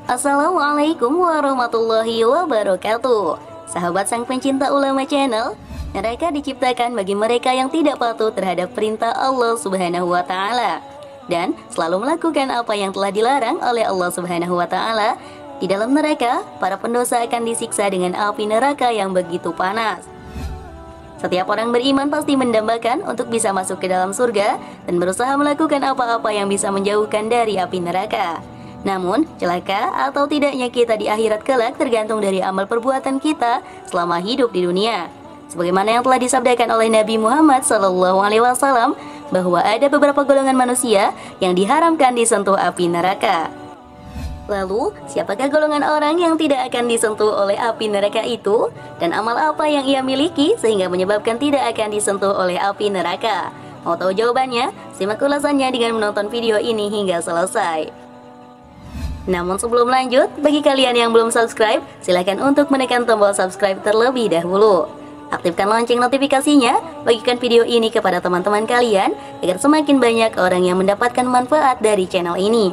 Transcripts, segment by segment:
Assalamualaikum warahmatullahi wabarakatuh. Sahabat sang pencinta ulama channel, neraka diciptakan bagi mereka yang tidak patuh terhadap perintah Allah Subhanahu wa taala dan selalu melakukan apa yang telah dilarang oleh Allah Subhanahu wa taala. Di dalam neraka, para pendosa akan disiksa dengan api neraka yang begitu panas. Setiap orang beriman pasti mendambakan untuk bisa masuk ke dalam surga dan berusaha melakukan apa-apa yang bisa menjauhkan dari api neraka. Namun, celaka atau tidaknya kita di akhirat kelak tergantung dari amal perbuatan kita selama hidup di dunia. Sebagaimana yang telah disabdakan oleh Nabi Muhammad SAW, bahwa ada beberapa golongan manusia yang diharamkan disentuh api neraka. Lalu, siapakah golongan orang yang tidak akan disentuh oleh api neraka itu? Dan amal apa yang ia miliki sehingga menyebabkan tidak akan disentuh oleh api neraka? Mau tahu jawabannya? Simak ulasannya dengan menonton video ini hingga selesai. Namun sebelum lanjut, bagi kalian yang belum subscribe, silahkan untuk menekan tombol subscribe terlebih dahulu. Aktifkan lonceng notifikasinya, bagikan video ini kepada teman-teman kalian agar semakin banyak orang yang mendapatkan manfaat dari channel ini.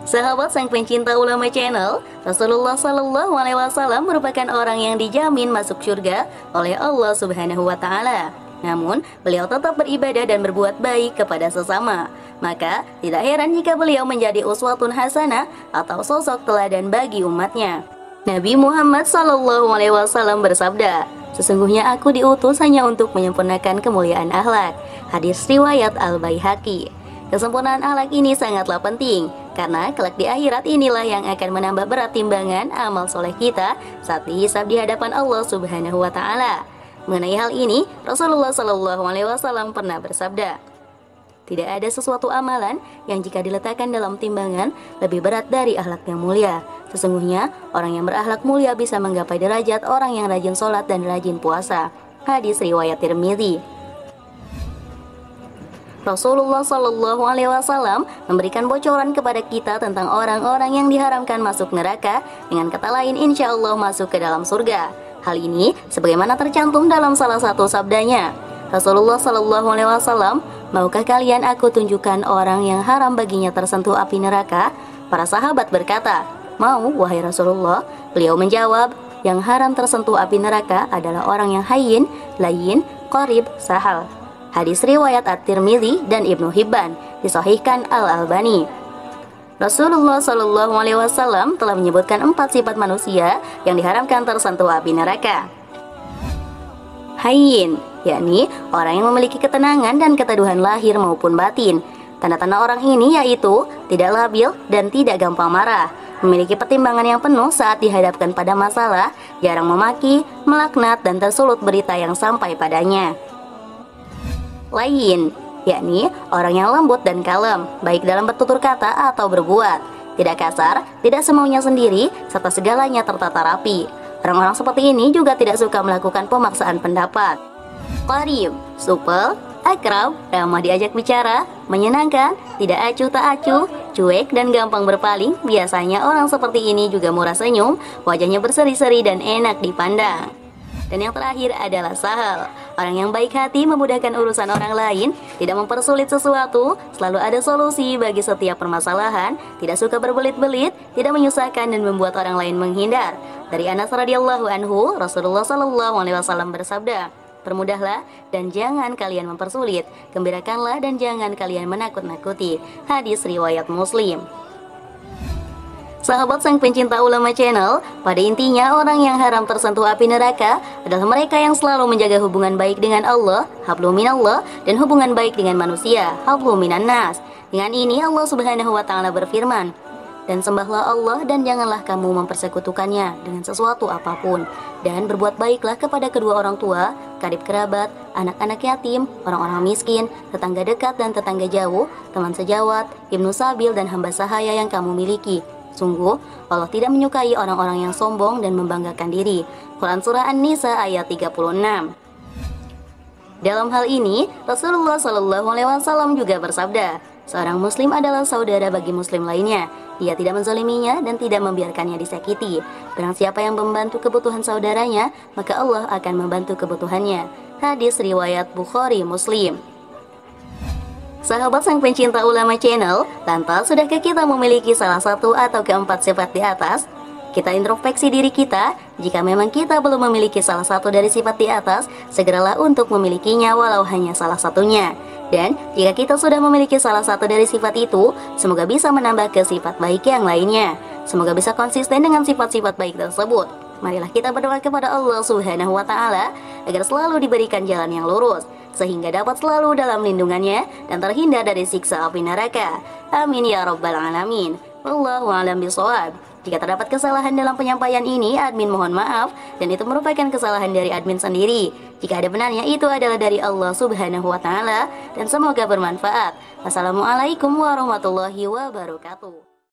Sahabat sang pencinta ulama channel, Rasulullah SAW merupakan orang yang dijamin masuk surga oleh Allah Subhanahu wa taala. Namun, beliau tetap beribadah dan berbuat baik kepada sesama. Maka, tidak heran jika beliau menjadi uswatun hasanah atau sosok teladan bagi umatnya. Nabi Muhammad SAW bersabda, "Sesungguhnya aku diutus hanya untuk menyempurnakan kemuliaan akhlak." Hadis riwayat Al-Baihaqi. Kesempurnaan akhlak ini sangatlah penting, karena kelak di akhirat inilah yang akan menambah berat timbangan amal soleh kita saat dihisab di hadapan Allah Subhanahu wa taala. Mengenai hal ini, Rasulullah SAW pernah bersabda, "Tidak ada sesuatu amalan yang jika diletakkan dalam timbangan lebih berat dari akhlak yang mulia. Sesungguhnya, orang yang berakhlak mulia bisa menggapai derajat orang yang rajin sholat dan rajin puasa." Hadis riwayat Tirmidzi. Rasulullah SAW memberikan bocoran kepada kita tentang orang-orang yang diharamkan masuk neraka dengan kata lain insya Allah masuk ke dalam surga. Hal ini sebagaimana tercantum dalam salah satu sabdanya. Rasulullah SAW, "Maukah kalian aku tunjukkan orang yang haram baginya tersentuh api neraka?" Para sahabat berkata, "Mau, wahai Rasulullah." Beliau menjawab, "Yang haram tersentuh api neraka adalah orang yang hayyin, layyin, qarib, sahal." Hadis riwayat At-Tirmidzi dan Ibnu Hibban, disahihkan Al-Albani. Rasulullah SAW telah menyebutkan 4 sifat manusia yang diharamkan tersentuh api neraka. Hayyin, yakni orang yang memiliki ketenangan dan keteduhan lahir maupun batin. Tanda-tanda orang ini yaitu tidak labil dan tidak gampang marah, memiliki pertimbangan yang penuh saat dihadapkan pada masalah, jarang memaki, melaknat, dan tersulut berita yang sampai padanya. Layyin, yakni orang yang lembut dan kalem, baik dalam bertutur kata atau berbuat, tidak kasar, tidak semaunya sendiri, serta segalanya tertata rapi. Orang-orang seperti ini juga tidak suka melakukan pemaksaan pendapat. Qarib, supel, akrab, ramah diajak bicara, menyenangkan, tidak acuh tak acuh, cuek dan gampang berpaling. Biasanya orang seperti ini juga murah senyum, wajahnya berseri-seri dan enak dipandang. Dan yang terakhir adalah sahal, orang yang baik hati, memudahkan urusan orang lain, tidak mempersulit sesuatu, selalu ada solusi bagi setiap permasalahan, tidak suka berbelit-belit, tidak menyusahkan dan membuat orang lain menghindar. Dari Anas radhiyallahu anhu, Rasulullah SAW bersabda, "Permudahlah dan jangan kalian mempersulit, gembirakanlah dan jangan kalian menakut-nakuti." Hadis riwayat Muslim. Sahabat sang pencinta ulama channel, pada intinya orang yang haram tersentuh api neraka adalah mereka yang selalu menjaga hubungan baik dengan Allah, hablum minallah, dan hubungan baik dengan manusia, hablum minan nas. Dengan ini Allah Subhanahu wa taala berfirman, "Dan sembahlah Allah dan janganlah kamu mempersekutukannya dengan sesuatu apapun, dan berbuat baiklah kepada kedua orang tua, karib kerabat, anak-anak yatim, orang-orang miskin, tetangga dekat dan tetangga jauh, teman sejawat, ibnu sabil dan hamba sahaya yang kamu miliki. Sungguh, Allah tidak menyukai orang-orang yang sombong dan membanggakan diri." Quran Surah An-Nisa ayat 36. Dalam hal ini, Rasulullah SAW juga bersabda, "Seorang muslim adalah saudara bagi muslim lainnya. Ia tidak menzaliminya dan tidak membiarkannya disakiti. Barang siapa yang membantu kebutuhan saudaranya, maka Allah akan membantu kebutuhannya." Hadis riwayat Bukhari Muslim. Sahabat sang pencinta ulama channel, lantas sudahkah kita memiliki salah satu atau keempat sifat di atas? Kita introspeksi diri kita, jika memang kita belum memiliki salah satu dari sifat di atas, segeralah untuk memilikinya walau hanya salah satunya. Dan jika kita sudah memiliki salah satu dari sifat itu, semoga bisa menambah ke sifat baik yang lainnya. Semoga bisa konsisten dengan sifat-sifat baik tersebut. Marilah kita berdoa kepada Allah Subhanahu wa Ta'ala agar selalu diberikan jalan yang lurus, sehingga dapat selalu dalam lindungannya dan terhindar dari siksa api neraka. Amin ya rabbal alamin. Wallahu a'lam bishawab. Jika terdapat kesalahan dalam penyampaian ini, admin mohon maaf, dan itu merupakan kesalahan dari admin sendiri. Jika ada benarnya, itu adalah dari Allah Subhanahu wa Ta'ala, dan semoga bermanfaat. Wassalamualaikum warahmatullahi wabarakatuh.